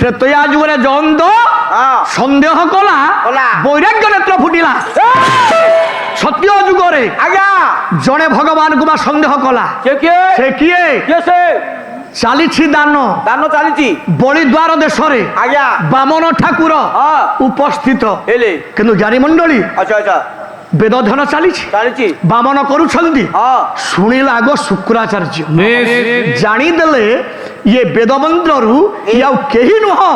ତ୍ରେତୟା ଯୁଗରେ ଜୟନ୍ତ ସନ୍ଦେହ କଲା ବୈରାଗ୍ୟ ନେତ୍ର ଫୁଟିଲା। ସତ୍ୟ ଯୁଗରେ ଆଜ୍ଞା ଜଣେ ଭଗବାନଙ୍କୁ ବା ସନ୍ଦେହ କଲା। ସେ କିଏ? ଚାଲିଛି ଦାନ ଚାଲିଛି ବଳି ଦ୍ୱାର ଦେଶରେ ଆଜ୍ଞା ବାମନ ଠାକୁର ଉପସ୍ଥିତ ହେଲେ କିନ୍ତୁ ଜ୍ଞାନୀ ମଣ୍ଡଳୀ ଆଚ୍ଛା ଆଚ୍ଛା ବେଦଧ୍ୟନ ଚାଲିଛି ବାମନ କରୁଛନ୍ତି। ଶୁଣିଲା ଆଗ ଶୁକ୍ରାଚାର୍ଯ୍ୟ ଜାଣିଦେଲେ ଇଏ ବେଦ ମନ୍ତ୍ରରୁ ଇଏ ଆଉ କେହି ନୁହଁ,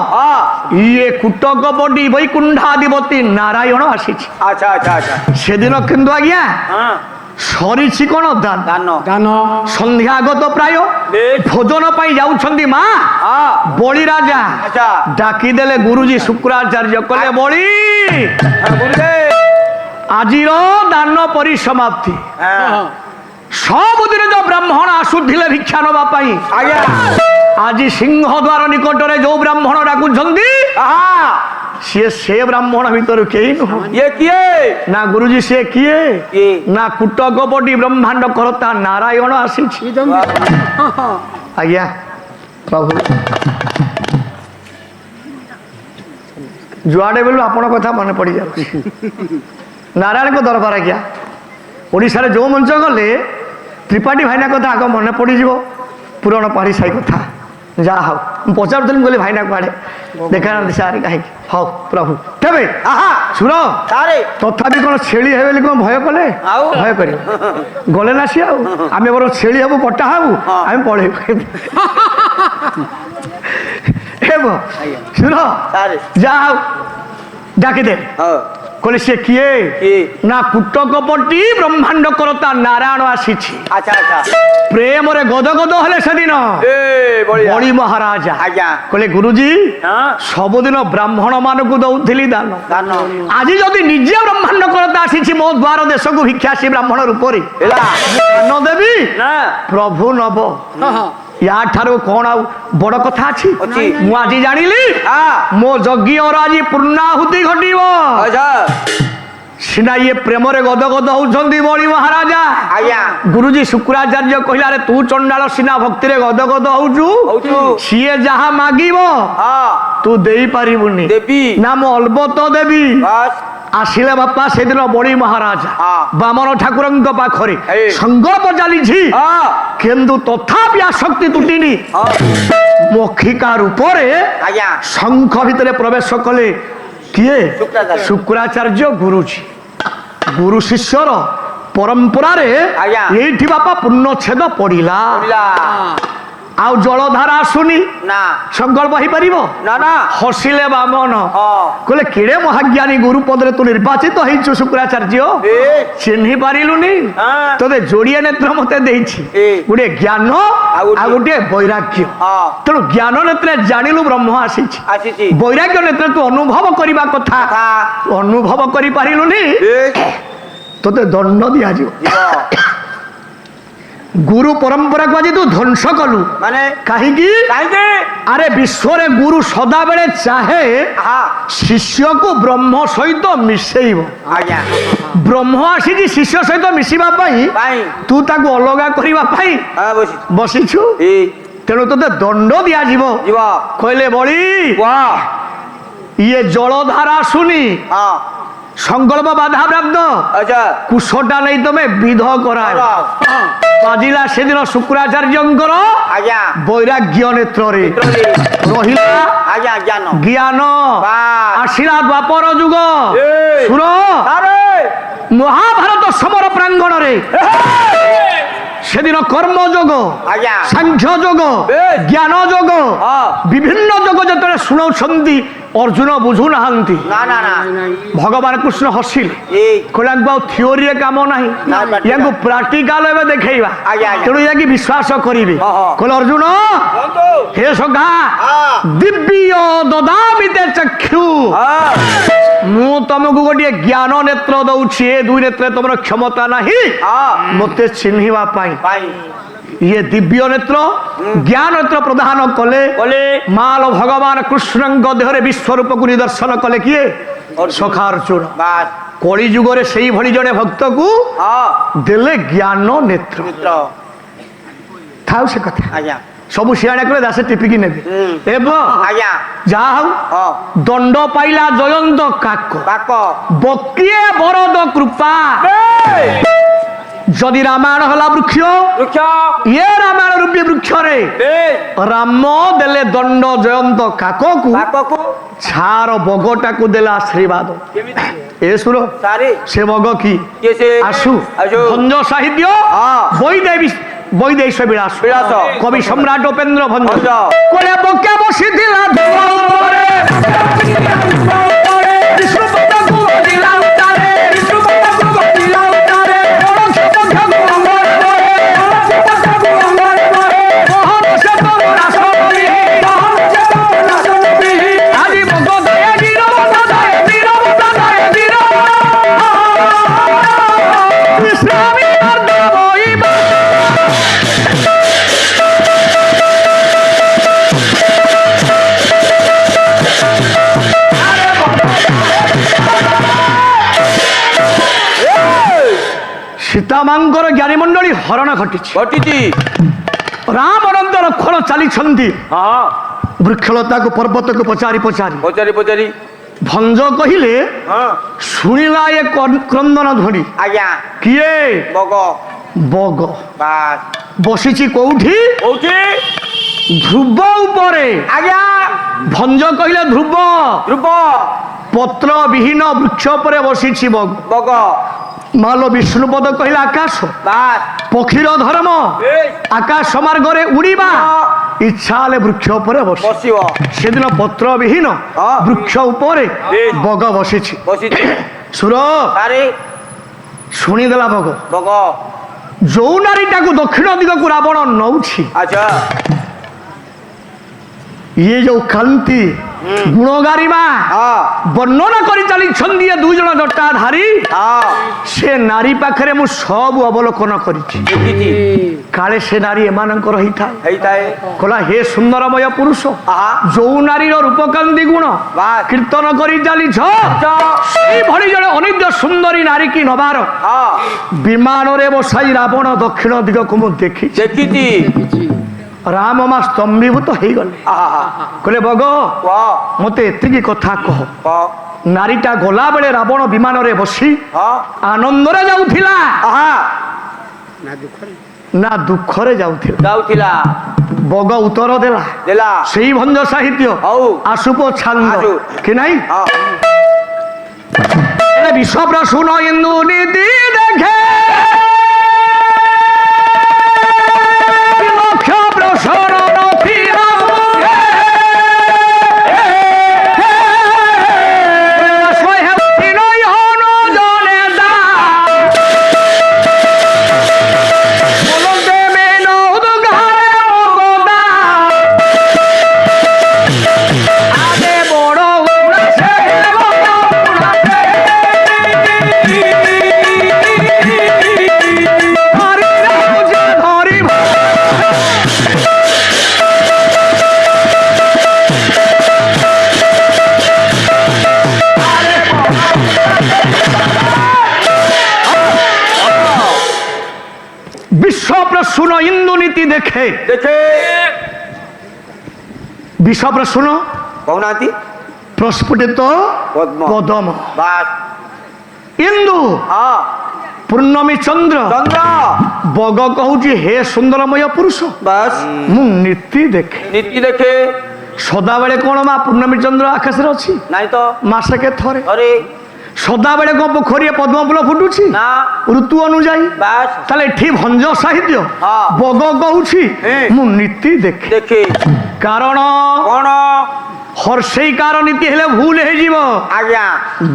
ଇଏ କୁଟକପଟି ବୈକୁଣ୍ଠାଧିପତି ନାରାୟଣ ଆସିଛି। ଆଚ୍ଛା ଆଚ୍ଛା ଆଚ୍ଛା ସେଦିନ କିନ୍ତୁ ଆଜ୍ଞା ସରିଛି କଣ ଦାନ ସନ୍ଧ୍ୟାଗତ ପ୍ରାୟ ଭୋଜନ ପାଇଁ ଯାଉଛନ୍ତି ମା ବଳି ରାଜା ଡାକିଦେଲେ ଗୁରୁଜୀ ଶୁକ୍ରାଚାର୍ଯ୍ୟ କଲେ ବଳି ଆଜିର ଦାନ ପରିସମାପ୍ତି। ସବୁଦିନ ଯୋଉ ବ୍ରାହ୍ମଣ ଆସୁଥିଲେ ଭିକ୍ଷା ନେବା ପାଇଁ ଆଜି ସିଂହ ଦ୍ୱାର ନିକଟରେ ଯୋଉ ବ୍ରାହ୍ମଣ ଡାକୁଛନ୍ତି ସିଏ ସେ ବ୍ରାହ୍ମଣ ଭିତରୁ କେହି ନୁହଁ। ନା ଗୁରୁଜୀ ସିଏ କିଏ? ନା କୁଟକପଟି ବ୍ରହ୍ମାଣ୍ଡ କରତା ନାରାୟଣ ଆସିଛି। ଆଜ୍ଞା ପ୍ରଭୁ ଯୁଆଡେ ବେଳୁ ଆପଣଙ୍କ କଥା ମନେ ପଡିଯାଉଛି। ନାରାୟଣଙ୍କ ଦରବାର ଆଜ୍ଞା ଓଡ଼ିଶାରେ ଯୋଉ ମଞ୍ଚ ଗଲେ ତ୍ରିପାଠୀ ଭାଇନା କଥା ଆଗ ମନେ ପଡ଼ିଯିବ। ପୁରଣ ପାଢ଼ୀ ସାହି କଥା ଯାହା ହଉ ମୁଁ ପଚାରୁଥିଲି କହିଲି ଭାଇନା କୁଆଡ଼େ ଦେଖାନାହାନ୍ତି ସାର୍ କାହିଁକି? ହଉ ପ୍ରଭୁ କେବେ ଶୁଣ ତଥାପି କ'ଣ ଛେଳି ହେବେ ବୋଲି କ'ଣ ଭୟ କଲେ? ଭୟ କରିବେ ଗଲେ ନା ସିଏ ଆଉ ଆମେ ବରଂ ଛେଳି ହେବୁ ପଟା ହେବୁ ଆମେ ପଳେଇବୁ। ଶୁଣ ଯାହା ହଉ ଡାକିଦେ କହିଲେ ସେ କିଏ? ନା କୁଟକପଟି ବ୍ରହ୍ମାଣ୍ଡ କରତା ନାରାୟଣ ଆସିଛି। ପ୍ରେମରେ ଗଦଗଦ ହେଲେ ସେଦିନ ବଳି ମହାରାଜା କହିଲେ ଗୁରୁଜୀ ସବୁଦିନ ବ୍ରାହ୍ମଣ ମାନଙ୍କୁ ଦଉଥିଲି ଦାନ, ଆଜି ଯଦି ନିଜେ ବ୍ରହ୍ମାଣ୍ଡ କରତା ଆସିଛି ମୋ ଦ୍ୱାର ଦେଶକୁ ଭିକ୍ଷା ଆସି ବ୍ରାହ୍ମଣ ରୂପରେ ଦାନ ଦେବି ପ୍ରଭୁ ନବ। ୟା ଠାରୁ କଣ ଆଉ ବଡ କଥା ଅଛି? ମୁଁ ଆଜି ଜାଣିଲି ମୋ ଯଜ୍ଞର ଆଜି ପୂର୍ଣ୍ଣାହୁତି ଘଟିବ। ସିନା ଇଏ ପ୍ରେମରେ ଗଦଗଦ ହଉଛନ୍ତି ବଳି ମହାରାଜା। ଗୁରୁଜୀ ଶୁକ୍ରାଚାର୍ଯ୍ୟ କହିଲା ରେ ତୁ ଚଣ୍ଡାଳ ସିନା ଭକ୍ତିରେ ଗଦଗଦ ହଉଛୁ, ସିଏ ଯାହା ମାଗିବ ତୁ ଦେଇପାରିବୁନି। ନା ମୁଁ ଅଲବତ ଦେବି। ଆସିଲେ ବାପା ସେଦିନ ବଳି ମହାରାଜା ବାମନ ଠାକୁରଙ୍କ ପାଖରେ ସଂକଳ୍ପ ଚାଲିଛି କିନ୍ତୁ ତଥାପି ଆସକ୍ତି ତୁଟିନି। ମଖିକା ରୂପରେ ଶଙ୍ଖ ଭିତରେ ପ୍ରବେଶ କଲେ କିଏ? ଶୁକ୍ରାଚାର୍ଯ୍ୟ ଗୁରୁଜୀ। ଗୁରୁ ଶିଷ୍ୟର ପରମ୍ପରାରେ ଏଇଠି ବାପା ପୂର୍ଣ୍ଣଚ୍ଛେଦ ପଡିଲା। ଆଉ ଜଳଧାରା ଆସୁନି ସଂକଳ୍ପ ହେଇପାରିବ? ହସିଲେ ବାମନ କହିଲେ କେଡେ ମହାଜ୍ଞାନୀ ଗୁରୁ ପଦରେ ତୁ ନିର୍ବାଚିତ ହେଇଛୁ ଶୁକ୍ରାଚାର୍ଯ୍ୟ, ଚିହ୍ନି ପାରିଲୁନି? ତୋତେ ଯୋଡିଏ ନେତ୍ର ମତେ ଦେଇଛି, ଗୋଟେ ଜ୍ଞାନ ଆଉ ଗୋଟେ ବୈରାଗ୍ୟ। ତେଣୁ ଜ୍ଞାନ ନେତ୍ରେ ଜାଣିଲୁ ବ୍ରହ୍ମ ଆସିଛି, ବୈରାଗ୍ୟ ନେତ୍ରେ ତୁ ଅନୁଭବ କରିବା କଥା ଅନୁଭବ କରିପାରିଲୁନି, ତୋତେ ଦଣ୍ଡ ଦିଆଯିବ। गुरु परंपरा को आज तू ध्वंस कलु माने कहीं अरे विश्व गुरु सदा बेले चाहे शिष्य को ब्रह्म सहित मिसेब। ब्रह्म आसी शिष्य सहित मिसवा तू ताको अलगा करने बसीछु तेणु तोते दंड दिज्व कहले बड़ी ये जलधारा सुनी संकल्प बाधा प्राप्त कुशटा नहीं तुम्हें विध करा बाजिला से दिन शुक्राचार्य वैराग्य नेत्र ज्ञान आसिला द्वापर जुग सुर महाभारत समर प्रांगण रे से दिन कर्म जोग सांख्य जोग ज्ञान जोग विभिन्न जोग जो शुणाउछंती अर्जुन बुझु नाहंती भगवान कृष्ण हसिले कहला थियोरी काम ना या प्राक्टिकल देखा तेणु या विश्वास करेंगे कहले अर्जुन हे सखा दिव्य ददामि ते चक्षु मु तुमको गोटे ज्ञान नेत्र दौची दुई नेत्र तुम क्षमता नहीं मत चिन्हवा ये दिव्य नेत्र ज्ञान नेत्र प्रदान कले माल भगवान कृष्ण देहरे विश्वरूप को निदर्शन कले किए सखा अर्जुन कली जुगरे से भली जड़े भक्त को देले ज्ञान नेत्र था से कथा ସବୁ ସିଆଡ଼େ କଲେ ଦାସେ ଟିପିକି ନେବେ ଏବେ ଆଜ୍ଞା ଯାହା ହଉ ହଁ ଦଣ୍ଡ ପାଇଲା ଜୟନ୍ତ କାକ କାକ ବକିଏ ବରଦ କୃପା ଯଦି ରାମାୟଣ ହେଲା ବୃକ୍ଷ ବୃକ୍ଷ ଇଏ ରାମାୟଣ ରୂପୀ ବୃକ୍ଷରେ ରାମ ଦେଲେ ଦଣ୍ଡ ଜୟନ୍ତ କାକକୁ କାକକୁ ଛାର ବଗଟାକୁ ଦେଲା ଆଶୀର୍ବାଦ କେମିତି ଏ ସୁର ସାରେ ସେ ବଗ କି କିଏ ସେ ଆସୁ ଆସୁ ଭଞ୍ଜ ସାହିତ୍ୟ ବୈଦେଶ ବିଳାସ ବିଳାସ কবি সম্রাট উপেন্দ্র ভঞ্জ ভঞ্জ। কোলে বকে বসিଥିଲା ধুমরে বিষ্ণুপদକୁ বদিলা উত্তারে বিষ্ণুপদକୁ বদিলা উত্তারে বড় ক্ষেত্র ঘরে বড় ক্ষেত্র ঘরে মোহন সে তো রাসনি মোহন সে তো রাসনি আজি বগ দয়া নিরবতা দয়া নিরবতা দয়া নিরবতা বিশ্রামী অর্ধ বইবা ସୀତାମାଙ୍କର ଜ୍ଞାନୀ ମଣ୍ଡଳୀ ହରଣ ଘଟିଛି ଘଟିଛି ରାମ ଅନନ୍ତ ଲକ୍ଷଣ ଚାଲିଛନ୍ତି ହଁ ବୃକ୍ଷଲତାକୁ ପର୍ବତକୁ ପଚାରି ପଚାରି ପଚାରି ପଚାରି ଭଞ୍ଜ କହିଲେ ହଁ ଶୁଣିଲା ଏ କ୍ରନ୍ଦନ ଧ୍ୱନି ଆଜ୍ଞା କିଏ ବଗ ବଗ ବାସ୍ ବସିଛି କୋଉଠି କୋଉଠି ଧ୍ରୁବ ଉପରେ ଆଜ୍ଞା ଭଞ୍ଜ କହିଲେ ଧ୍ରୁବ ଧ୍ରୁବ ପତ୍ର ବିହୀନ ବୃକ୍ଷ ଉପରେ ବସିଛି ବଗ ବଗ ମାଲ ବିଷ୍ଣୁପଦ କହିଲେ ଆକାଶ ବାସ୍ ପକ୍ଷୀର ଧର୍ମ ଆକାଶ ମାର୍ଗରେ ଉଡ଼ିବା ଇଚ୍ଛା ହେଲେ ବୃକ୍ଷ ଉପରେ ବସି ବସିବ ସେଦିନ ପତ୍ର ବିହୀନ ହଁ। ବୃକ୍ଷ ଉପରେ ବଗ ବସିଛି ବସିଛି ସୁର ସାରେ ଶୁଣିଦେଲା ବଗ ବଗ ଯୋଉ ନାରୀଟାକୁ ଦକ୍ଷିଣ ଦିଗକୁ ରାବଣ ନଉଛି ଆଚ୍ଛା ଇଏ ଯୋଉ କାନ୍ତି ଗୁଣ ଗାରିମା ହଁ ବର୍ଣ୍ଣନା କରି ଚାଲିଛନ୍ତି ଏ ଦୁଇ ଜଣ ଜଟାଧାରୀ ହଁ ସେ ନାରୀ ପାଖରେ ମୁଁ ସବୁ ଅବଲୋକନ କରିଛି ଦେଖିଛି କାଳେ ସେ ନାରୀ ଏମାନଙ୍କର ହେଇଥାଏ ହେଇଥାଏ କହିଲା ହେ ସୁନ୍ଦରମୟ ପୁରୁଷ ଆହା ଯୋଉ ନାରୀର ରୂପକାନ୍ତି ଗୁଣ ବାସ୍ କୀର୍ତ୍ତନ କରି ଚାଲିଛ ସେଇଭଳି ଜଣେ ଅନିଦ୍ୟ ସୁନ୍ଦରୀ ନାରୀ କି ନବାର ହଁ ବିମାନରେ ବସାଇ ରାବଣ ଦକ୍ଷିଣ ଦିଗକୁ ମୁଁ ଦେଖିଛି ଦେଖିଛି ରାମ ମା ସ୍ତମ୍ଭୀଭୂତ ହେଇଗଲେ ଆହା କହିଲେ ବଗ ୱାଓ ମତେ ଏତିକି କଥା କହ ହଁ ନାରୀଟା ଗଲା ବେଳେ ରାବଣ ବିମାନରେ ବସି ହଁ ଆନନ୍ଦରେ ଯାଉଥିଲା ଆହା ନା ଦୁଃଖରେ ଯାଉଥିଲା ଯାଉଥିଲା ବଗ ଉତ୍ତର ଦେଲା ଦେଲା ସେଇ ଭଞ୍ଜ ସାହିତ୍ୟ ହଉ ଆସୁପ ଛାନ୍ଦ ଆସୁ। କି ନାହିଁ ହଁ ବିଶ୍ୱ ପ୍ରସୂନ ଇନ୍ଦୁ ନୀତି ଦେଖେ ଲକ୍ଷ ପ୍ରସର ନଥିଲା ମୁଖେ। ଶହେ ନୟନ ଜଳେ ଦା। ବୋଲନ୍ତେ ମେନଉଦ ଘରେ ଅଗଦା। ଆଦେ ବଡ଼ ଉଡ଼ାସେ ବଡ଼ ଉଡ଼ାସେ। ଧରି ଯାଉଛେ ଧରି বিশ্ব প্রসূন ইন্দু নীতি দেখে ଦେଖେ বিশ্ব প্রসূন କହୁନାହାନ୍ତି প্রস্ফুটিত ପଦ୍ମ পদম ବାସ୍ ইন্দু ହଁ ପୂର୍ଣ୍ଣମୀ ଚନ୍ଦ୍ର ଚନ୍ଦ୍ର ବଗ କହୁଛି ହେ ସୁନ୍ଦରମୟ ପୁରୁଷ ବାସ୍ ମୁଁ ନୀତି ଦେଖେ ନୀତି ଦେଖେ ସଦାବେଳେ କଣ ମା ପୂର୍ଣ୍ଣମୀ ଚନ୍ଦ୍ର ଆକାଶରେ ଅଛି ନାଇଁ ତ ମାସକେ ଥରେ ଅରେ ସଦାବେଳେ କଣ ପୋଖରୀରେ ପଦ୍ମ ଫୁଲ ଫୁଟୁଛି ନା ଋତୁ ଅନୁଯାୟୀ ବାସ୍ ତାହେଲେ ଏଠି ଭଞ୍ଜ ସାହିତ୍ୟ ହଁ। ବଗ କହୁଛି ହୁଁ। ମୁଁ ନୀତି ଦେଖେ ଦେଖେ କାରଣ କଣ ହର୍ଷେଇକାର ନୀତି ହେଲେ ଭୁଲ ହେଇଯିବ ଆଜ୍ଞା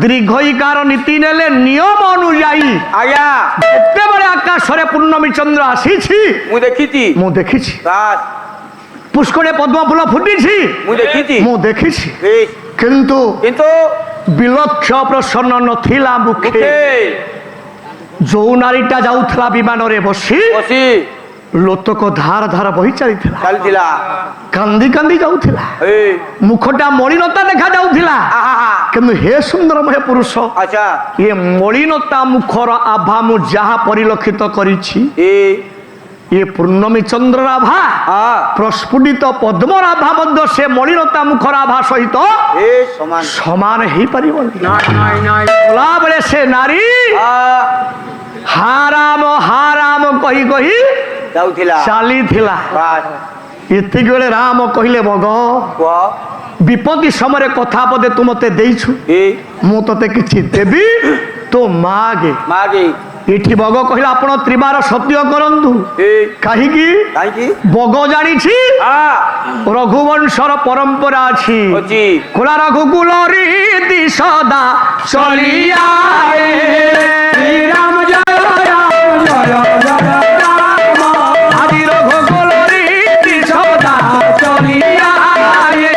ଦୀର୍ଘଇକାର ନୀତି ନେଲେ ନିୟମ ଅନୁଯାୟୀ ଆଜ୍ଞା ଯେତେବେଳେ ଆକାଶରେ ପୂର୍ଣ୍ଣମୀ ଚନ୍ଦ୍ର ଆସିଛି ମୁଁ ଦେଖିଛି ମୁଁ ଦେଖିଛି ବାସ୍ ପୁଷ୍କରେ ପଦ୍ମ ଫୁଲ ଫୁଟିଛି ମୁଁ ଦେଖିଛି ମୁଁ ଦେଖିଛି ବେଶ କିନ୍ତୁ କିନ୍ତୁ ବିଲକ୍ଷ ପ୍ରସନ୍ନ ନଥିଲା ମୁଖେ ମୁଖେ ଯୋଉ ନାରୀଟା ଯାଉଥିଲା ବିମାନରେ ବସି ବସି ଲୋତକ ଧାର ଧାର ବହି ଚାଲିଥିଲା ଚାଲିଥିଲା କାନ୍ଦି କାନ୍ଦି ଯାଉଥିଲା ଏ ମୁଖଟା ମଳିନତା ଦେଖା ଯାଉଥିଲା ଆହା କିନ୍ତୁ ହେ ସୁନ୍ଦରମୟ ପୁରୁଷ ଆଚ୍ଛା ଏ ମଳିନତା ମୁଖର ଆଭା ମୁଁ ଯାହା ପରିଲକ୍ଷିତ କରିଛି ଏ ଏ ପୂର୍ଣ୍ଣମୀ ଚନ୍ଦ୍ରର ଆଭା হ্যাঁ ପ୍ରସ୍ଫୁଟିତ ପଦ୍ମର ଆଭା ମଧ୍ୟ ସେ ମଳିନତା ମୁଖର ଆଭା ସହିତ এ সমান ସମାନ ହେଇପାରିବନି। নাই নাই নাই ଗଲାବେଳେ ସେ ନାରୀ ହାରାମ କହି କହି যাଉଥିଲା ଚାଲିଥିଲା। বাস ଏତିକି ବେଳେ ରାମ କହିଲେ ବଗ କୁହ ବିପତ୍ତି ସମୟରେ କଥା ପଦେ ତୁ ମତେ ଦେଇଛୁ, ଏ ମୁଁ ତତେ କିଛି ଦେବି, ତୋ ମାଗେ। ମାଗେ ଏଠି ବଗ କହିଲା ଆପଣ ତ୍ରିବାର ସତ୍ୟ କରନ୍ତୁ। ଏ କାହିଁକି? କାହିଁକି ବଗ ଜାଣିଛି ରଘୁବଂଶର ପରମ୍ପରା ଅଛି। ଅଛି କୋଲା ରଘୁକୁଲ ରୀତି ସଦା ଚଳିଆଏ। রাম জয় রাম জয় জয় ଆଜି ରଘୁକୁଲ ରୀତି ସଦା ଚଳିଆଏ।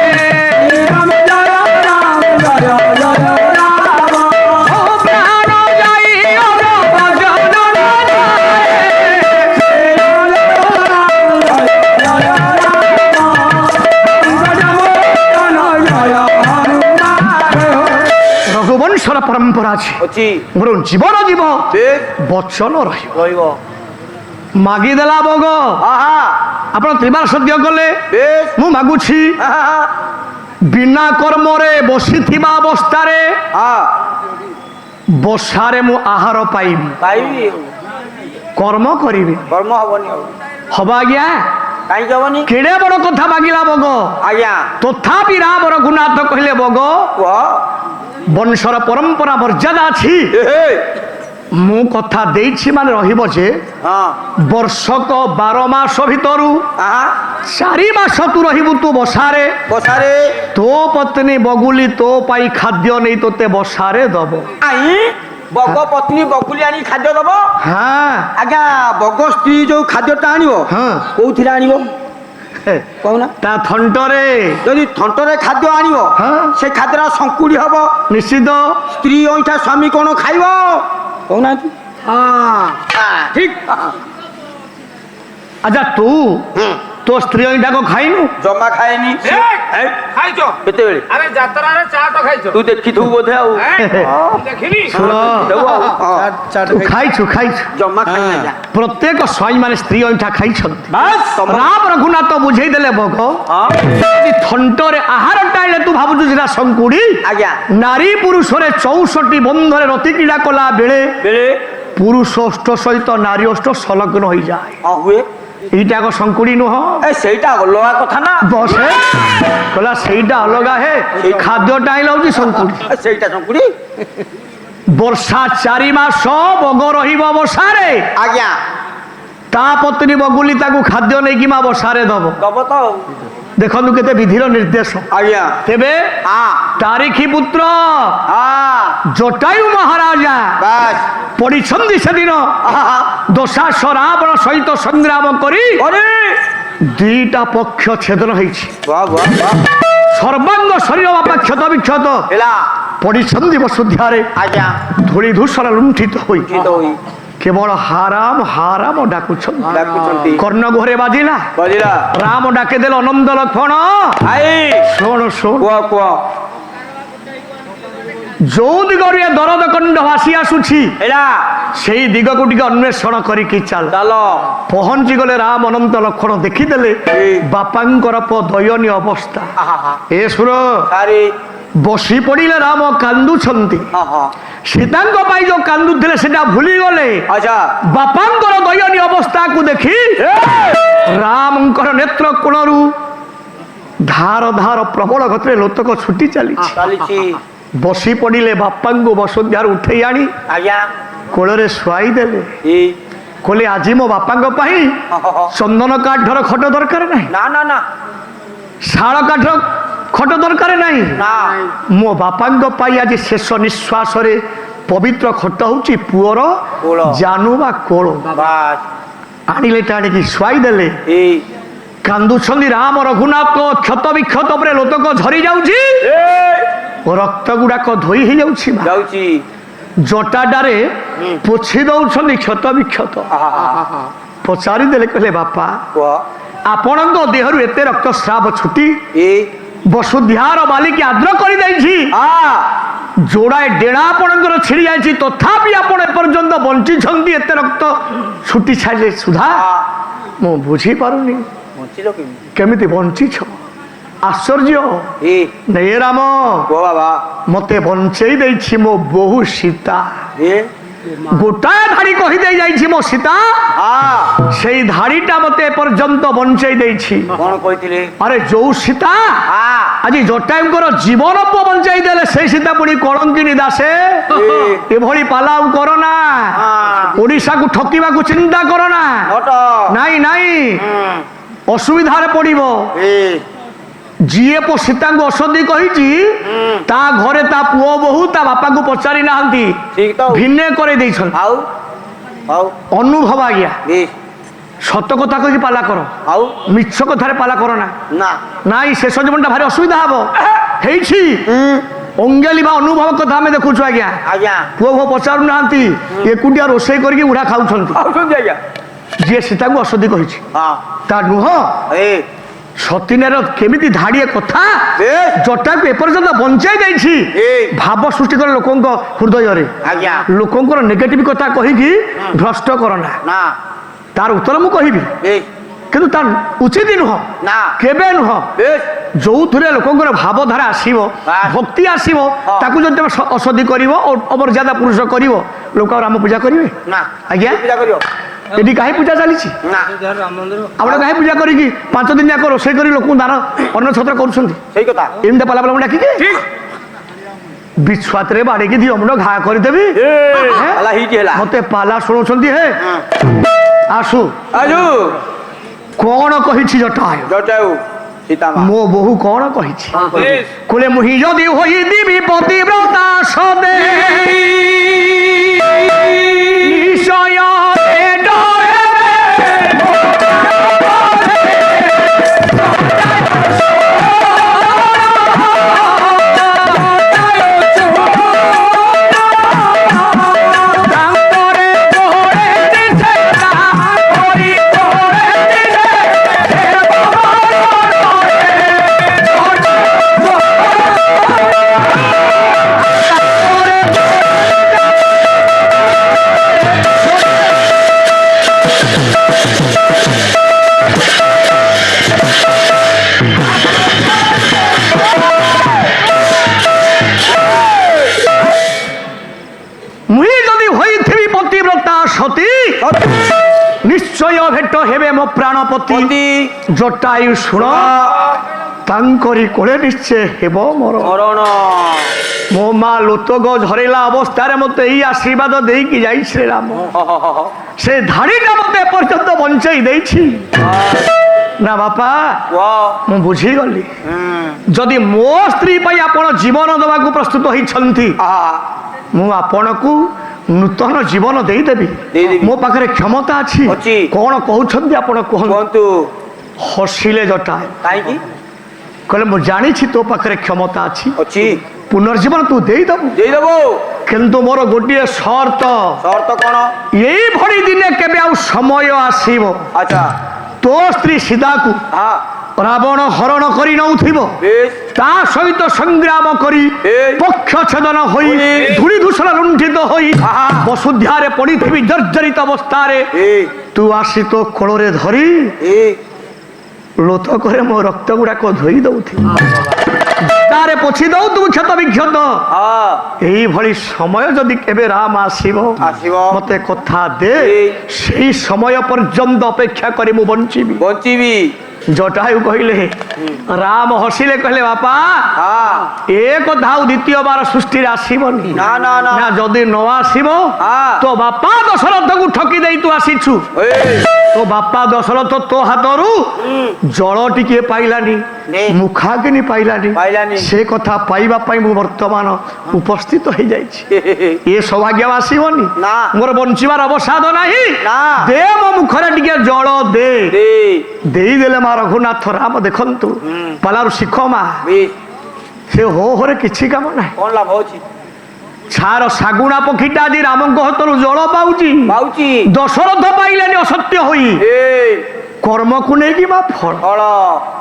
রাম জয় রাম জয় জয় রাম ও প্রাণ যাই অরভজন ରଘୁବଂଶର ପରମ୍ପରା ଅଛି। ଅଛି ମୋର ଜୀବନ ଯିବ ଏ ବଚନ ରହିବ। ରହିବ ମାଗିଦେଲା ବଗ। ଆହା ଆପଣ ତ୍ରିବାର ସତ୍ୟ କଲେ, ବେଶ ମୁଁ ମାଗୁଛି ଆହା ବିନା କର୍ମରେ ବସିଥିବା ଅବସ୍ଥାରେ ହଁ ବର୍ଷାରେ ମୁଁ ଆହାର ପାଇବି, ପାଇବି କର୍ମ କରିବି। କର୍ମ ହବନି ଆଉ ହବ ଆଜ୍ଞା? କାହିଁକି ହବନି କେଡେ ବଡ କଥା ମାଗିଲା ବଗ। ଆଜ୍ଞା ତଥାପି ରାମ ରଘୁନାଥ କହିଲେ ବଗ କୁହ ବଂଶର ପରମ୍ପରା ମର୍ଯ୍ୟାଦା ଅଛି, ଏ ମୁଁ କଥା ଦେଇଛି ମାନେ ରହିବ ଯେ ହଁ ବର୍ଷକ 12 ମାସ ଭିତରୁ ଆହା 4 ମାସ ତୁ ରହିବୁ ତୁ ବସାରେ। ବସାରେ ତୋ ପତ୍ନୀ ବଗୁଲି ତୋ ପାଇଁ ଖାଦ୍ୟ ନେଇ ତୋତେ ବସାରେ ଦବ। ଆଇ ବଗ ପତ୍ନୀ ବଗୁଲି ଆଣି ଖାଦ୍ୟ ଦବ ହଁ ଆଜ୍ଞା ବଗ ସ୍ତ୍ରୀ ଯୋଉ ଖାଦ୍ୟଟା ଆଣିବ ହଁ କୋଉଥିରେ ଆଣିବ କହୁନା ତା ଥଣ୍ଟରେ ଯଦି ଥଣ୍ଟରେ ଖାଦ୍ୟ ଆଣିବ ହଁ। ସେ ଖାଦ୍ୟଟା ଶଙ୍କୁଡ଼ି ହବ ନିଶ୍ଚିତ। ସ୍ତ୍ରୀ ଅଇଁଠା ସ୍ୱାମୀ କଣ ଖାଇବ କହୁନାହାନ୍ତି ଠିକ ଆଚ୍ଛା ତୁ ତୋ ସ୍ତ୍ରୀ ଏଇଟାକୁ ଖାଇନୁ? ଜମା ଖାଏନି খাইছ କେତେବେଳେ আরে যাত্রারে চাট খাইছ ତୁ ଦେଖିଥିବୁ ବୋଧେ ଆଉ দেখিনি ଶୁଣ ଦେବୁ ଆଉ ହଁ। ତୁ ଖାଇଛୁ ଖାଇଛୁ। ଜମା ଖାଇନି ଯା ପ୍ରତ୍ୟେକ ସ୍ୱାଇଁ ମାନେ ସ୍ତ୍ରୀ ଅଇଁଠା ଖାଇଛନ୍ତି। ବାସ୍ ତମ ରାମ ରଘୁନାଥ ବୁଝେଇ ଦେଲେ ବଗ ହଁ ଯଦି ଥଣ୍ଟରେ ଆହାର ଟାଇଲେ ତୁ ଭାବୁଛୁ ସେଟା ଶଙ୍କୁଡ଼ି। ଆଜ୍ଞା ନାରୀ ପୁରୁଷରେ 64 ବନ୍ଧରେ ରତି କ୍ରୀଡ଼ା କଲା ବେଳେ ବେଳେ ପୁରୁଷ ଅଷ୍ଟ ସହିତ ନାରୀ ଅଷ୍ଟ ସଂଲଗ୍ନ ହୋଇଯାଏ। ହଁ ହୁଏ ଏଇଟା ଏକ ଶଙ୍କୁଡ଼ି ନୁହଁ। ଏ ସେଇଟା ଅଲଗା କଥା ନା ବସେ କହିଲା ସେଇଟା ଅଲଗା ହେ, ଖାଦ୍ୟଟା ଆଇଲା ହଉଛି ଶଙ୍କୁଡ଼ି। ଏ ସେଇଟା ଶଙ୍କୁଡ଼ି ବର୍ଷା 4 ମାସ ବଗ ରହିବ ବସାରେ, ଆଜ୍ଞା ତା ପତ୍ନୀ ବଗୁଲି ତାକୁ ଖାଦ୍ୟ ନେଇକି ମା ବସାରେ ଦବ। ଦବ ତ ଆଉ ଦେଖନ୍ତୁ କେତେ ବିଧିର ନିର୍ଦ୍ଦେଶ। ଆଜ୍ଞା ତେବେ ହଁ ତାରିଖୀ ପୁତ୍ର ହଁ ଜଟାୟୁ ମହାରାଜା ବାସ୍ ପଡ଼ିଛନ୍ତି ସେଦିନ ଆହା ଦଶାଶ ରାବଣ ସହିତ ସଂଗ୍ରାମ କରି ଅରେ 2ଟା ପକ୍ଷ ଛେଦନ ହେଇଛି। ବାହ ବାହ ବାହ ସର୍ବାଙ୍ଗ ଶରୀର ବାପା କ୍ଷତ ବିକ୍ଷତ ହେଲା ପଡ଼ିଛନ୍ତି ବସୁଧ୍ୟାରେ ଆଜ୍ଞା ଧୂଳି ଧୂସର ଲୁଣ୍ଠିତ ହୋଇ ଠିକ ହୋଇ କେବଳ ହାରାମ ହାରାମ ଡାକୁଛନ୍ତି। ଡାକୁଛନ୍ତି କର୍ଣ୍ଣ ଘରେ ବାଜିଲା, ବଜିଲା ରାମ ଡାକିଦେଲେ ଅନନ୍ତ ଲକ୍ଷ୍ମଣ ଆଇ ଶୁଣ ଶୁଣ। କୁହ କୁହ ଯୋଉ ଦିଗରୁ ଏ ଦରଦ କଣ୍ଡ ଭାସି ଆସୁଛି ହେଲା ସେଇ ଦିଗକୁ ଟିକେ ଅନ୍ୱେଷଣ କରିକି ଚାଲ। ଚାଲ ପହଞ୍ଚି ଗଲେ ରାମ ଅନନ୍ତ ଲକ୍ଷ୍ମଣ ଦେଖିଦେଲେ ବାପାଙ୍କର ଦୟନୀୟ ଅବସ୍ଥା। ଆହା ଏ ସୁର ସାରି ବସି ପଡ଼ିଲେ ରାମ କାନ୍ଦୁଛନ୍ତି। ହଁ ହଁ ସୀତାଙ୍କ ପାଇଁ ଯୋଉ କାନ୍ଦୁଥିଲେ ସେଟା ଭୁଲିଗଲେ। ଆଚ୍ଛା ବାପାଙ୍କର ଦୟନୀୟ ଅବସ୍ଥାକୁ ଦେଖି ରାମଙ୍କର ନେତ୍ର କୋଣରୁ ଧାର ଧାର ପ୍ରବଳ ଗତିରେ ଲୋତକ ଛୁଟି ଚାଲିଛି। ଚାଲିଛି ବସି ପଡ଼ିଲେ ବାପାଙ୍କୁ ବସୁନ୍ଧାରୁ ଉଠେଇ ଆଣି ଆଜ୍ଞା କୋଳରେ ଶୁଆଇ ଦେଲେ। ଏ କହିଲେ ଆଜି ମୋ ବାପାଙ୍କ ପାଇଁ ଚନ୍ଦନ କାଠର ଖଟ ଦରକାର ନାହିଁ, ନା ନା ନା ଶାଳ କାଠ ଖଟ ଦରକାର ନାହିଁ। ନା ମୋ ବାପାଙ୍କ ପାଇଁ ଆଜି ଶେଷ ନିଶ୍ୱାସରେ ପବିତ୍ର ଖଟ ହଉଛି ପୁଅର କୋଳ। ଜାନୁ ବା କୋଳ। ବାସ୍ ଆଣିଲେ ଟାଣିକି ଶୁଆଇ ଦେଲେ। ଏ କାନ୍ଦୁଛନ୍ତି ରାମ ରଘୁନାଥ, କ୍ଷତ ବିକ୍ଷତ ଉପରେ ଲୋତକ ଝରି ଯାଉଛି, ରକ୍ତ ଗୁଡାକ ଧୋଇ ହେଇଯାଉଛି। ମା ଯାଉଛି ଜଟାଟାରେ ପୋଛି ଦଉଛନ୍ତି କ୍ଷତ ବିକ୍ଷତ। ଆହା ପଚାରିଦେଲେ କହିଲେ ବାପା କୁହ ଆପଣଙ୍କ ଦେହରୁ ଏତେ ରକ୍ତସ୍ରାବ ଛୁଟି ଏ ବସୁଧ୍ୟାର ବାଲିକି ଆଦ୍ର କରିଦେଇଛି, ଯୋଡ଼ାଏ ଡେଣା ଆପଣଙ୍କର ଛିଡ଼ି ଯାଇଛି, ତଥାପି ଆପଣ ଏପର୍ଯ୍ୟନ୍ତ ବଞ୍ଚିଛନ୍ତି, ଏତେ ରକ୍ତ ଛୁଟି ଛାଡ଼ିଲେ ସୁଦ୍ଧା ମୁଁ ବୁଝିପାରୁନି ବଞ୍ଚିଲ କେମିତି କେମିତି ବଞ୍ଚିଛ ଆଶ୍ଚର୍ଯ୍ୟ ଏ ନେ ରାମ କୁହ ବାବା ମତେ ବଞ୍ଚେଇ ଦେଇଛି ମୋ ବୋହୁ ସୀତା ଏ ଗୋଟାଏ ଧାଡି କହିଦେଇ ଯାଇଛି ମୋ ସୀତା ହଁ ସେଇ ଧାଡିଟା ମତେ ଏପର୍ଯ୍ୟନ୍ତ ବଞ୍ଚେଇ ଦେଇଛି କଣ କହିଥିଲେ ଆରେ ଯୋଉ ସୀତା ହଁ ଆଜି ଜଟାୟୁଙ୍କର ଜୀବନ ବଞ୍ଚାଇ ଦେଲେ ସେଇ ସୀତା ପୁଣି କଳଙ୍କିନୀ ଦାସେ ଏଭଳି ପାଲାଉ କରନା ଓଡିଶାକୁ ଠକିବାକୁ ଚିନ୍ତା କରନା ନଟ ନାଇଁ ନାଇଁ ଅସୁବିଧାରେ ପଡିବ ଏ ଯିଏ ସୀତାଙ୍କୁ ଅସଧି କହିଛି ତା ଘରେ ତା ପୁଅ ବୋହୁ ତା ବାପାଙ୍କୁ ପଚାରି ନାହାନ୍ତି ଠିକ ତ ଭିନ୍ନେ କରି ଦେଇଛନ୍ତି ଆଉ ଆଉ ଅନୁଭବ ଆଜ୍ଞା ଏ ସତ କଥା କହିକି ପାଲା କର ଆଉ ମିଛ କଥାରେ ପାଲା କର ନା ନା ନାଇଁ ଶେଷ ଜୀବନଟା ଭାରି ଅସୁବିଧା ହବ ହେଇଛି ଅଙ୍ଗେଲି ବା ଅନୁଭବ କଥା ଆମେ ଦେଖୁଛୁ ଆଜ୍ଞା ଆଜ୍ଞା ପୁଅ ବୋହୁ ପଚାରୁ ନାହାନ୍ତି ଏକୁଟିଆ ରୋଷେଇ କରିକି ଉଡ଼ା ଖାଉଛନ୍ତି ଆଉଛନ୍ତି ଆଜ୍ଞା ଯିଏ ସୀତାଙ୍କୁ ଅସଧି କହିଛି ହଁ ତା ନୁହଁ ଏ ସତୀନାର କେମିତି ଧାଡିଏ କଥା ବେଶ ଜଟାକୁ ଏପର୍ଯ୍ୟନ୍ତ ବଞ୍ଚାଇ ଦେଇଛି ଏ ଭାବ ସୃଷ୍ଟି କରେ ଲୋକଙ୍କ ହୃଦୟରେ ଆଜ୍ଞା ଲୋକଙ୍କର ନେଗେଟିଭ କଥା କହିକି ଭ୍ରଷ୍ଟ କରନା ନା ତାର ଉତ୍ତର ମୁଁ କହିବି ଏ କିନ୍ତୁ ତା ଉଚିତ ନୁହଁ ନା କେବେ ନୁହଁ ବେଶ ଯୋଉଥିରେ ଲୋକଙ୍କର ଭାବଧାରା ଆସିବ ବାସ୍। ଭକ୍ତି ଆସିବ ହଁ। ତାକୁ ଯଦି ତମେ ଅସଧି କରିବ ଅମର୍ଯ୍ୟାଦା ପୁରୁଷ କରିବ ଲୋକ ଆଉ ରାମ ପୂଜା କରିବେ ନା ଆଜ୍ଞା ପୂଜା କରିବ ଏଠି କାହିଁ ପୂଜା ଚାଲିଛି ନା ଆପଣ କାହିଁ ପୂଜା କରିକି 5 ଦିନ ଯାକ ରୋଷେଇ କରି ଲୋକଙ୍କୁ ଦାନ ଅନ୍ନ ଛତ୍ର କରୁଛନ୍ତି ସେଇ କଥା ଏମିତି ପାଲା ପାଲା ଡାକିକି ବିଛୁଆତରେ ବାଡେଇକି ଦିଅ ମୁଣ୍ଡ ଘା କରିଦେବି ହେଲା ହେଇଛି ହେଲା ମତେ ପାଲା ଶୁଣଉଛନ୍ତି ହେ ଆସୁ ଆଜୁ କଣ କହିଛି ଜଟାୟୁ ଜଟାୟୁ ସୀତାମା ମୋ ବୋହୁ କଣ କହିଛି ବେଶ କୁଲେ ମୁହିଁ ଯଦି ହୋଇ ଦିବି ପତିବ୍ରତା ସଦେ ନିଶ୍ଚୟ ଏ ଡରେ ତାଙ୍କରେ ଗୋଡ଼େ ଦିଶେ ତାଙ୍କରି ଗୋଡ଼େ ଦିଶେ ମୁଇଁ ଯଦି ହୋଇଥିବି ପତିବ୍ରତା ସତୀ ନିଶ୍ଚୟ ଭେଟ ହେବେ ମୋ ପ୍ରାଣପତି ପତି ଜଟାୟୁ ଶୁଣ ତାଙ୍କରି କୋଳେ ନିଶ୍ଚୟ ହେବ ମୋର ମରଣ ମୋ ମା ଲୋତକ ଝରେଇଲା ଅବସ୍ଥାରେ ମତେ ଏଇ ଆଶୀର୍ବାଦ ଦେଇକି ଯାଇ ଶ୍ରୀରାମ ସେ ଧାଡିଟା ମତେ ଏପର୍ଯ୍ୟନ୍ତ ବଞ୍ଚେଇ ଦେଇଛି ନା ବାପା ମୁଁ ବୁଝିଗଲି ଯଦି ମୋ ସ୍ତ୍ରୀ ପାଇଁ ଆପଣ ଜୀବନ ଦେବାକୁ ପ୍ରସ୍ତୁତ ହେଇଛନ୍ତି ମୁଁ ଆପଣଙ୍କୁ ନୂତନ ଜୀବନ ଦେଇଦେବି ଦେଇଦେବି। ମୋ ପାଖରେ କ୍ଷମତା ଅଛି ଅଛି। କଣ କହୁଛନ୍ତି ଆପଣ କୁହନ୍ତୁ କୁହନ୍ତୁ ହସିଲେ ଜଟାୟୁ କାହିଁକି କହିଲେ ମୁଁ ଜାଣିଛି ତୋ ପାଖରେ କ୍ଷମତା ଅଛି ଅଛି ପୁନର୍ଜୀବନ ତୁ ଦେଇଦବୁ ଦେଇଦବୁ କିନ୍ତୁ ମୋର ଗୋଟିଏ ସର୍ତ୍ତ ସର୍ତ୍ତ କଣ ଏଇଭଳି ଦିନେ କେବେ ଆଉ ସମୟ ଆସିବ ଆଚ୍ଛା ତୋ ସ୍ତ୍ରୀ ସୀତାକୁ ହଁ ରାବଣ ହରଣ କରି ନଉଥିବ ବେଶ ତା ସହିତ ସଂଗ୍ରାମ କରି ପକ୍ଷ ଛେଦନ ହୋଇ ଧୂଳି ଧୂସର ଲୁଣ୍ଠିତ ହୋଇ ବସୁଧ୍ୟାରେ ପଡିଥିବି ଜର୍ଜରିତ ଅବସ୍ଥାରେ ଏ ତୁ ଆସି ତୋ କୋଳରେ ଧରି ଏ ଲୋତକରେ ମୋ ରକ୍ତ ଗୁଡାକ ଧୋଇ ଦଉଥିବୁ ତାରେ ପୋଛି ଦଉଥିବୁ କ୍ଷତ ବିକ୍ଷତ ହଁ ଏଇଭଳି ସମୟ ଯଦି କେବେ ରାମ ଆସିବ ଆସିବ ମତେ କଥା ଦେ ସେଇ ସମୟ ପର୍ଯ୍ୟନ୍ତ ଅପେକ୍ଷା କରି ମୁଁ ବଞ୍ଚିବି ବଞ୍ଚିବି ଜଟାୟୁ କହିଲେ ରାମ ହସିଲେ କହିଲେ ବାପା ହଁ ଏ କଥା ଆଉ ଦ୍ୱିତୀୟବାର ସୃଷ୍ଟିରେ ଆସିବନି ନା ନା ନା ନା ଯଦି ନ ଆସିବ ହଁ। ତୋ ବାପା ଦଶରଥକୁ ଠକି ଦେଇ ତୁ ଆସିଛୁ ଏ ତୋ ବାପା ଦଶରଥ ତୋ ହାତରୁ ଜଳ ଟିକେ ପାଇଲାନି ନେ। ମୁଖାଗ୍ନି ପାଇଲାନି ପାଇଲାନି। ସେ କଥା ପାଇବା ପାଇଁ ମୁଁ ବର୍ତ୍ତମାନ ଉପସ୍ଥିତ ହେଇଯାଇଛି ଏ ସୌଭାଗ୍ୟ ଆସିବନି ନା। ମୋର ବଞ୍ଚିବାର ଅବସାଦ ନାହିଁ ନା। ଦେ ମୋ ମୁଖରେ ଟିକେ ଜଳ ଦେ ଦେ ଦେଇଦେଲେ ମା ରଘୁନାଥ ରାମ ଦେଖନ୍ତୁ ପାଲାରୁ ଶିଖ ମା ବେଶ ସେ ହୋ ହୋରେ କିଛି କାମ ନାହିଁ କଣ ଲାଭ ଅଛି ଛାର ଶାଗୁଣା ପକ୍ଷୀଟା ଆଜି ରାମଙ୍କ ହାତରୁ ଜଳ ପାଉଛି ପାଉଛି ଦଶରଥ ପାଇଲେନି ଅସତ୍ୟ ହୋଇ ଏ କର୍ମକୁ ନେଇକି ବା ଫଳ ଫଳ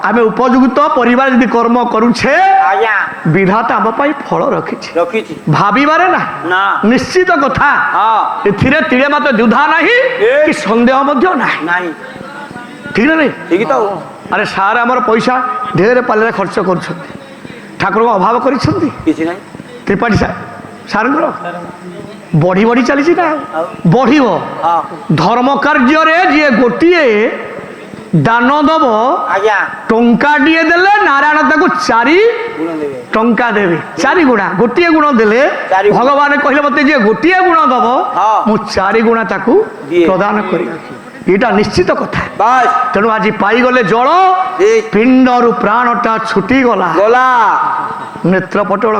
ଆମେ ଉପଯୁକ୍ତ ପରିବାର ଯଦି କର୍ମ କରୁଛେ ଆଜ୍ଞା ବିଧାତା ଆମ ପାଇଁ ଫଳ ରଖିଛି ରଖିଛି ଭାବିବାରେ ନା ନା ନିଶ୍ଚିତ କଥା ହଁ ଏଥିରେ ତିଳେ ମାତ୍ର ଦ୍ୱିଧା ନାହିଁ ଏ। କି ସନ୍ଦେହ ମଧ୍ୟ ନାହିଁ ନାହିଁ ঠিক না ନାଇଁ? ঠিক তো ଆରେ ସାର୍ ଆମର ପଇସା ଢେର ପାଲିରେ ଖର୍ଚ୍ଚ କରୁଛନ୍ତି, ଠାକୁରଙ୍କ ଅଭାବ କରିଛନ୍ତି? କିଛି ନାହିଁ। ତ୍ରିପାଠୀ ସାରଙ୍କର ବଢି ବଢି ଚାଲିଛି ନା, ବଢିବ। ହଁ ଧର୍ମ କାର୍ଯ୍ୟରେ ଯିଏ ଗୋଟିଏ ଦାନ ଦବ, ଆଜ୍ଞା ଟଙ୍କାଟିଏ ଦେଲେ ନାରାୟଣ ତାକୁ 4 ଗୁଣ ଦେବେ। ଟଙ୍କା ଦେବେ। 4 ଗୁଣା, ଗୋଟିଏ ଗୁଣ ଦେଲେ 4 ଗୁଣ। ଭଗବାନ କହିଲେ ମତେ ଯିଏ ଗୋଟିଏ ଗୁଣ ଦବ ହଁ। ମୁଁ 4 ଗୁଣା ତାକୁ ଦିଏ। ପ୍ରଦାନ କରିବି। ଏଇଟା ନିଶ୍ଚିତ କଥା। ବାସ୍ ତେଣୁ ଆଜି ପାଇଗଲେ ଜଳ, ଠିକ ପିଣ୍ଡରୁ ପ୍ରାଣଟା ଛୁଟିଗଲା, ଗଲା ନେତ୍ର ପଟଳ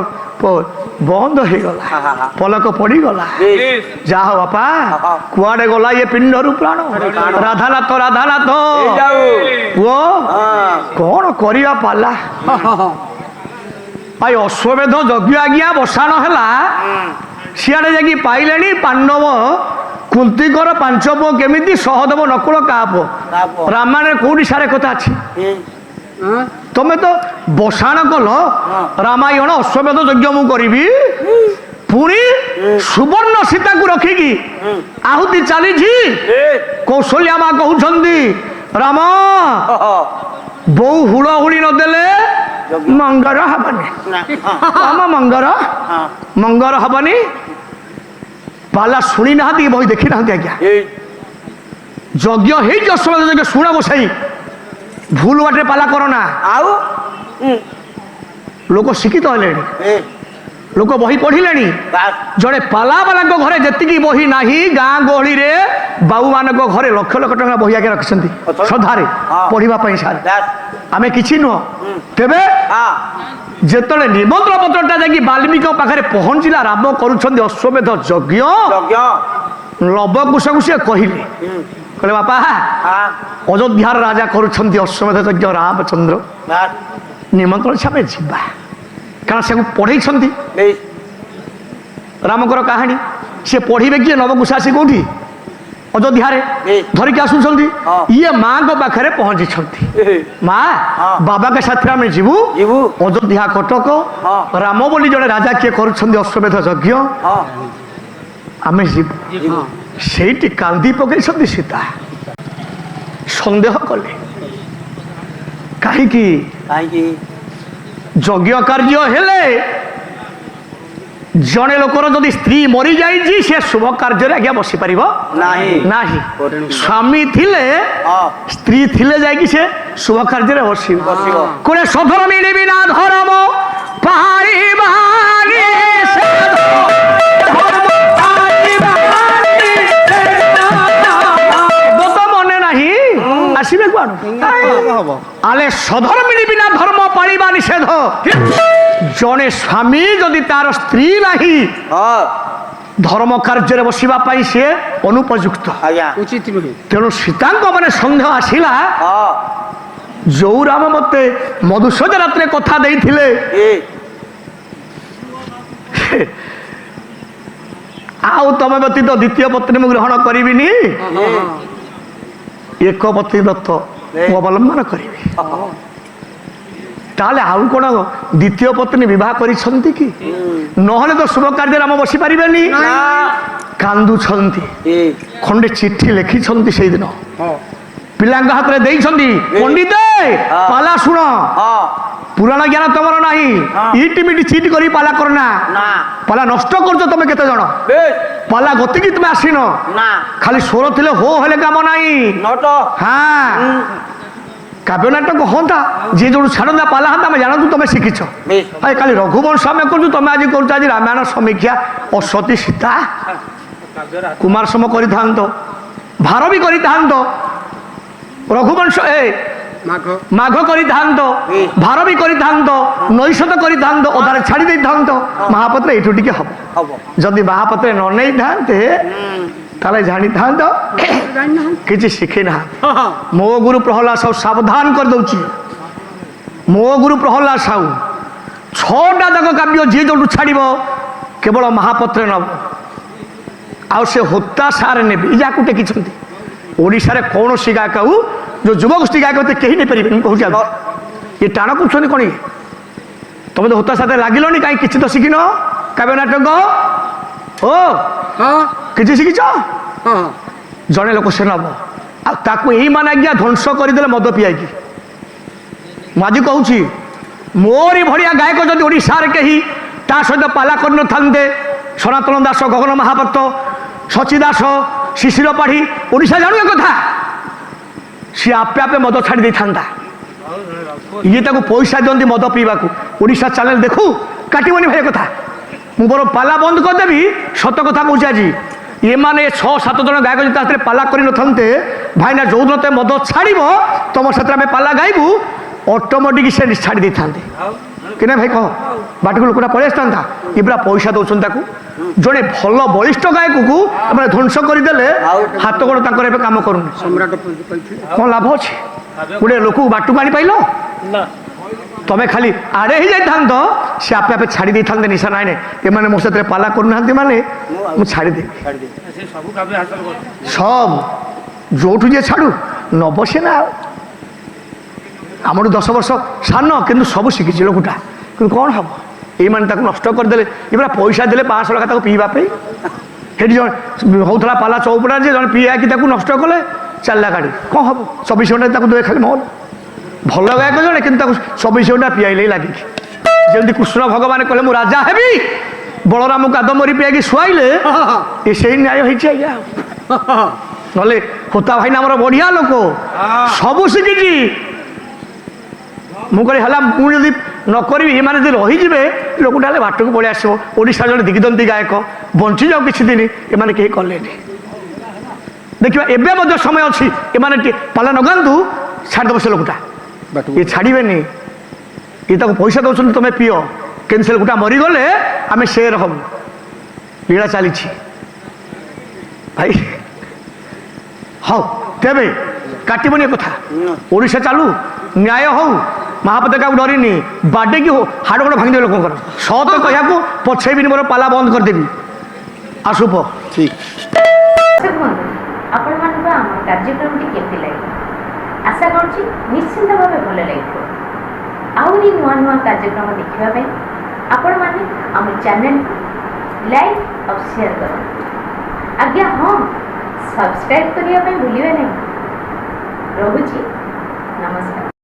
ବନ୍ଦ ହେଇଗଲା, ହା, ହା, ହା। ପଲକ ପଡିଗଲା। ଠିକ ଯାହା ହଉ ବାପା, ହଁ। କୁଆଡେ ଗଲା ଇଏ ପିଣ୍ଡରୁ ପ୍ରାଣ? ରାଧାନାଥ ରାଧାନାଥ ହେଇଯାଉ। ପୁଅ ହଁ କଣ କରିବା ପାଲା? ଭାଇ ଅଶ୍ୱମେଧ ଯଜ୍ଞ ଆଜ୍ଞା ବସାଣ ହେଲା, ସିଆଡେ ଯାଇକି ପାଇଲେଣି ପାଣ୍ଡବ କୁନ୍ତିଙ୍କର 5 ପୁଅ କେମିତି, ସହଦେବ ନକୁଳ କାହା ପୁଅ? କାହା ପୁଅ? ରାମାୟଣରେ କୋଉଠି ସାରେ କଥା ଅଛି? ତମେ ତ ବସାଣ କଲ ରାମାୟଣ ଅଶ୍ୱମେଧ ଯଜ୍ଞ ମୁଁ କରିବି, ପୁଣି ସୁବର୍ଣ୍ଣ ସୀତାକୁ ରଖିକି ଆହୁତି ଚାଲିଛି। କୌଶଲ୍ୟା ମା କହୁଛନ୍ତି ରାମ ବୋଉ ହୁଳହୁଳି ନଦେଲେ ମଙ୍ଗର ହବନି, ଆମ ମଙ୍ଗର ହବନି। ପାଲା ଶୁଣି ନାହାନ୍ତି, ବହି ଦେଖି ନାହାନ୍ତି ଆଜ୍ଞା। ଯଜ୍ଞ ହେଇଛି ଅଶ୍ୱମେଧ ଯଜ୍ଞ, ଶୁଣ ଗୋସାଇ, ଭୁଲ ବାଟରେ ପାଲା କରନା। ଆଉ ଲୋକ ଶିକ୍ଷିତ ହେଲେଣି, ଲୋକ ବହି ପଢିଲେଣି। ଜଣେ ପାଲାବାଲାଙ୍କ ଘରେ ଯେତିକି ବହି ନାହିଁ, ଗାଁ ଗହଳିରେ ବାବୁମାନଙ୍କ ଘରେ ଲକ୍ଷ ଲକ୍ଷ ଟଙ୍କା ବହି ଆଗେ ରଖିଛନ୍ତି ଶ୍ରଦ୍ଧାରେ ପଢିବା ପାଇଁ। ସାର୍ ଆମେ କିଛି ନୁହଁ। ତେବେ ଯେତେବେଳେ ନିମନ୍ତ୍ରଣ ପତ୍ରଟା ଯାଇକି ବାଲ୍ମୀକି ପାଖରେ ପହଞ୍ଚିଲା, ରାମ କରୁଛନ୍ତି ଅଶ୍ୱମେଧ ଯଜ୍ଞ, ଲବକୁଶକୁ ସେ କହିଲେ, କହିଲେ ବାପା ଅଯୋଧ୍ୟାର ରାଜା କରୁଛନ୍ତି ଅଶ୍ୱମେଧ ଯଜ୍ଞ, ରାମଚନ୍ଦ୍ର ନିମନ୍ତ୍ରଣ ଆମେ ଯିବା। କାରଣ ସେ ପଢେଇଛନ୍ତି ରାମଙ୍କର କାହାଣୀ, ସେ ପଢିବେ କିଏ? ନବକୁଶ ଆସି କୋଉଠି? ଅଯୋଧ୍ୟାରେ ଧରିକି ଆସୁଛନ୍ତି। ଇଏ ମାଙ୍କ ପାଖରେ ପହଞ୍ଚିଛନ୍ତି। ମା ବାବାଙ୍କ ସାଥିରେ ଆମେ ଯିବୁ ଅଯୋଧ୍ୟା କଟକ, ରାମ ବୋଲି ଜଣେ ରାଜା କିଏ କରୁଛନ୍ତି ଅଶ୍ୱମେଧ ଯଜ୍ଞ, ଆମେ ଯିବୁ। ସେଇଠି କାନ୍ଦି ପକେଇଛନ୍ତି ସୀତା, ସନ୍ଦେହ କଲେ। କାହିଁକି? ଯଜ୍ଞ କାର୍ଯ୍ୟ ହେଲେ ଜଣେ ଲୋକର ଯଦି ସ୍ତ୍ରୀ ମରି ଯାଇଛି, ସେ ଶୁଭ କାର୍ଯ୍ୟରେ ଆଜ୍ଞା ବସି ପାରିବ ନାହିଁ। ସ୍ୱାମୀ ଥିଲେ, ସ୍ତ୍ରୀ ଥିଲେ ଯାଇକି ସେ ଶୁଭ କାର୍ଯ୍ୟରେ ବସିବ। କୋରେ ସଧର ମିଳିବି ନା ଧର୍ମ ପାଳିବାନି, ମନେ ନାହିଁ ଆସିବେ କୁଆଡୁ? ଆଲେ ସଧର ମିଳିବି ନା ଧର୍ମ ପାଳିବା ନିଷେଧ। ଜଣେ ସ୍ୱାମୀ ଯଦି ତାର ସ୍ତ୍ରୀ ନାହିଁ, ଧର୍ମ କାର୍ଯ୍ୟରେ ବସିବା ପାଇଁ ସେ ଅନୁପଯୁକ୍ତ, ଉଚିତ ନୁହେଁ। ତେଣୁ ସୀତାଙ୍କ ମାନେ ସନ୍ଦେହ ଆସିଲା, ଯୋଉ ରାମ ମତେ ମଧୁସୂଦନ ରାତ୍ରରେ କଥା ଦେଇଥିଲେ, ଆଉ ତମେ ବ୍ୟତୀତ ଦ୍ୱିତୀୟ ପତ୍ନୀ ମୁଁ ଗ୍ରହଣ କରିବିନି, ଏକ ପତ୍ନୀ ବ୍ରତ ମୁଁ ଅବଲମ୍ବନ କରିବି। ତାହେଲେ ଆଉ କଣ ଦ୍ୱିତୀୟ ପତ୍ନୀ ବିବାହ କରିଛନ୍ତି କି? ନହେଲେ ତ ଶୁଭ କାର୍ଯ୍ୟରେ ଆମ ବସି ପାରିବେନି। କାନ୍ଦୁଛନ୍ତି, ଖଣ୍ଡେ ଚିଠି ଲେଖିଛନ୍ତି ସେଇଦିନ, ପିଲାଙ୍କ ହାତରେ ଦେଇଛନ୍ତି, ପଣ୍ଡିତ ପାଲା ଶୁଣ, ପୁରାଣ ଜ୍ଞାନ ତମର ନାହିଁ, ଇଟି ମିଟି ଚିଟ୍ କରି ପାଲା କରନା, ପାଲା ନଷ୍ଟ କରୁଛ ତମେ କେତେ ଜଣ, ପାଲା ଗତିକି ତୁମେ ଆସିନ, ଖାଲି ସ୍ୱର ଥିଲେ ହୋ ହେଲେ କାମ ନାହିଁ। କାବ୍ୟ ନାଟକ ହୁଅନ୍ତା, ଯିଏ ଯୋଉଠୁ ଛାଡ଼ନ୍ତା ପାଲା ହନ୍ତା, ଆମେ ଜାଣନ୍ତୁ ତମେ ଶିଖିଛ। କାଲି ରଘୁବଂଶ ଆମେ କରୁଛୁ, ତମେ ଆଜି କରୁଛ ଆଜି ରାମାୟଣ ସମୀକ୍ଷା, ଅସତୀ ସୀତା, କୁମାର ସମ କରିଥାନ୍ତ, ଭାର ବି କରିଥାନ୍ତ, ରଘୁବଂଶ ମାଘ କରିଥାନ୍ତ, ଭାର ବି କରିଥାନ୍ତ, ନୈଷଧ କରିଥାନ୍ତ, ଅଧାରେ ଛାଡ଼ି ଦେଇଥାନ୍ତ, ମହାପାତ୍ର ଏଇଠୁ ଟିକେ ହବ। ଯଦି ମହାପାତ୍ର ନ ନେଇଥାନ୍ତେ ତାହେଲେ ଜାଣିଥାନ୍ତ କିଛି ଶିଖି ନାହାନ୍ତି। ମୋ ଗୁରୁ ପ୍ରହଲ୍ଲାଦ ସାହୁ ସାବଧାନ କରିଦଉଛି, ମୋ ଗୁରୁ ପ୍ରହଲ୍ଲାଦ ସାହୁ 6ଟା ଯାକ କାବ୍ୟ ଯିଏ ଯୋଉଠୁ ଛାଡ଼ିବ କେବଳ ମହାପାତ୍ର ନେବ, ଆଉ ସେ ହୋତା ସାରେ ନେବେ। ଯାହାକୁ ଟେକିଛନ୍ତି ଓଡ଼ିଶାରେ କୌଣସି ଗାୟକ ଆଉ ଯୋଉ ଯୁବଗୋଷ୍ଠୀ ଗାୟକ କେହି ନେଇପାରିବେନି। ମୁଁ କହୁଛି ଇଏ ଟାଣ କରୁଛନ୍ତି କଣ? ତମେ ତ ହୋତା ସାଥେ ଲାଗିଲନି, କାହିଁ କିଛି ତ ଶିଖିନ? କାବ୍ୟ ନାଟକ କିଛି ଶିଖିଛ? ଜଣେ ଲୋକ ସେ ନବ, ତାକୁ ଏଇମାନେ ଆଜ୍ଞା ଧ୍ୱଂସ କରିଦେଲେ ମଦ ପିଆଇକି। ମୁଁ ଆଜି କହୁଛି ମୋରି ଭଳିଆ ଗାୟକ ଯଦି ଓଡ଼ିଶାରେ କେହି ତା ସହିତ ପାଲା କରିନଥାନ୍ତେ, ସନାତନ ଦାସ, ଗଗନ ମହାପାତ୍ର, ସଚି ଦାସ, ଶିଶିର ପାଢ଼ୀ, ଓଡ଼ିଶା ଜାଣୁ ଏ କଥା, ସିଏ ଆପେ ଆପେ ମଦ ଛାଡ଼ି ଦେଇଥାନ୍ତା। ଇଏ ତାକୁ ପଇସା ଦିଅନ୍ତି ମଦ ପିଇବାକୁ। ଓଡ଼ିଶା ଚ୍ୟାନେଲ ଦେଖୁ କାଟିବନି ଭାଇ କଥା। ମୁଁ ବର ପାଲା ବନ୍ଦ କରିଦେବି, ସତ କଥା କହୁଛି ଆଜି। ଏମାନେ 6-7 ଜଣ ଗାୟକ ଯଦି ତା ସାଥିରେ ପାଲା କରିନଥାନ୍ତେ, ଭାଇନା ଯୋଉଦିନ ତେ ମଦ ଛାଡ଼ିବ ତମ ସାଥିରେ ଆମେ ପାଲା ଗାଇବୁ, ଅଟୋମେଟିକ୍ ସେ ଛାଡ଼ି ଦେଇଥାନ୍ତେ କି ନା ଭାଇ କହ। ବାଟକୁ ଲୋକଟା ପଳେଇ ଆସିଥାନ୍ତା। ଏ ପୁରା ପଇସା ଦେଉଛନ୍ତି ତାକୁ। ଜଣେ ଭଲ ବଳିଷ୍ଠ ଗାୟକକୁ ଆମେ ଧ୍ୱଂସ କରିଦେଲେ ହାତ ଗୋଡ଼ ତାଙ୍କର ଏବେ କାମ କରୁନି। କ'ଣ ଲାଭ ଅଛି? ଗୋଟେ ଲୋକକୁ ବାଟକୁ ଆଣିପାରିଲ? ତମେ ଖାଲି ଆଡ଼େ ହେଇଯାଇଥାନ୍ତ, ସେ ଆପେ ଆପେ ଛାଡ଼ି ଦେଇଥାନ୍ତେ ନିଶା। ନାଇଁ ନାଇଁ ଏମାନେ ମୋ ସାଥିରେ ପାଲା କରୁନାହାନ୍ତି ମାନେ ମୁଁ ଛାଡ଼ିଦେବି ସବୁ। ଯୋଉଠୁ ଯିଏ ଛାଡ଼ୁ ନବ ସେ ନା। ଆଉ ଆମଠୁ 10 ବର୍ଷ ସାନ କିନ୍ତୁ ସବୁ ଶିଖିଛି ଲୋକଟା, କିନ୍ତୁ କ'ଣ ହବ? ଏଇମାନେ ତାକୁ ନଷ୍ଟ କରିଦେଲେ। ଏ ପୁରା ପଇସା ଦେଲେ 500 ଟଙ୍କା ତାକୁ ପିଇବା ପାଇଁ। ସେଠି ଜଣେ ହଉଥିଲା ପାଲା ଚଉପଡ଼ା, ଯେ ଜଣେ ପିଆକି ତାକୁ ନଷ୍ଟ କଲେ, ଚାଲିଲା ଗାଡ଼ି। କ'ଣ ହବ? 24 ଘଣ୍ଟା ତାକୁ ଦେବେ ଖାଲି ମହଲ। ଭଲ ଗାୟକ ଜଣେ କିନ୍ତୁ ତାକୁ 24 ଘଣ୍ଟା ପିଆଇଲେ ଲାଗିକି। ଯେମିତି କୃଷ୍ଣ ଭଗବାନ କହିଲେ ମୁଁ ରାଜା ହେବି, ବଳରାମକୁ କାଦମ୍ବରୀ ପିଆଇକି ଶୁଆଇଲେ, ଏ ସେଇ ନ୍ୟାୟ ହେଇଛି ଆଜ୍ଞା। ନହେଲେ ହୋତା ଭାଇନା ଆମର ବଢ଼ିଆ ଲୋକ, ସବୁ ଶିଖିଛି। ମୁଁ କହିଲି ହେଲା, ମୁଁ ଯଦି ନ କରିବି ଏମାନେ ଯଦି ରହିଯିବେ, ଲୋକଟା ହେଲେ ବାଟକୁ ପଳେଇ ଆସିବ। ଓଡ଼ିଶାର ଜଣେ ଦିଗ୍ଦନ୍ତୀ ଗାୟକ ବଞ୍ଚିଯାଉ କିଛି ଦିନ, ଏମାନେ କେହି କଲେନି। ଦେଖିବା ଏବେ ମଧ୍ୟ ସମୟ ଅଛି, ଏମାନେ ଟିକେ ପାଲା ନଗାନ୍ତୁ, ଛାଡ଼ିଦେବ ସେ ଲୋକଟା। ଇଏ ଛାଡ଼ିବେନି, ଇଏ ତାକୁ ପଇସା ଦେଉଛନ୍ତି ତମେ ପିଅ, କିନ୍ତୁ ସେ ଲୋକଟା ମରିଗଲେ ଆମେ ସେ ରକମ ଲୀଳା ଚାଲିଛି ଭାଇ। ହଉ ତେବେ କାଟିବନି ଏ କଥା। ଓଡ଼ିଶା ଚାଲୁ, ନ୍ୟାୟ ହଉ। ମହାପାତ୍ର କାହାକୁ ଡରିନି, ବାଡ଼େଇକି ହାଡ଼ ଗୋଡ଼ ଭାଙ୍ଗିଦେବେ ଲୋକଙ୍କର। ସତ କହିବାକୁ ପଛେଇବିନି, ମୋର ପାଲା ବନ୍ଦ କରିଦେବି। ଆସୁପ ଠିକ। ଆପଣମାନଙ୍କୁ ଆମ କାର୍ଯ୍ୟକ୍ରମଟି କେମିତି ଲାଗିଲା? ଆଶା କରୁଛି ନିଶ୍ଚିନ୍ତ ଭାବେ ଭଲ ଲାଗିଥିବ। ଆହୁରି ନୂଆ ନୂଆ କାର୍ଯ୍ୟକ୍ରମ ଦେଖିବା ପାଇଁ ଆପଣମାନେ ଆମ ଚ୍ୟାନେଲକୁ ଲାଇକ୍ ଆଉ ସେୟାର କରନ୍ତୁ। ଆଜ୍ଞା ହଁ, ସବସ୍କ୍ରାଇବ୍ କରିବା ପାଇଁ ଭୁଲିବେ ନାହିଁ। ରହୁଛି, ନମସ୍କାର।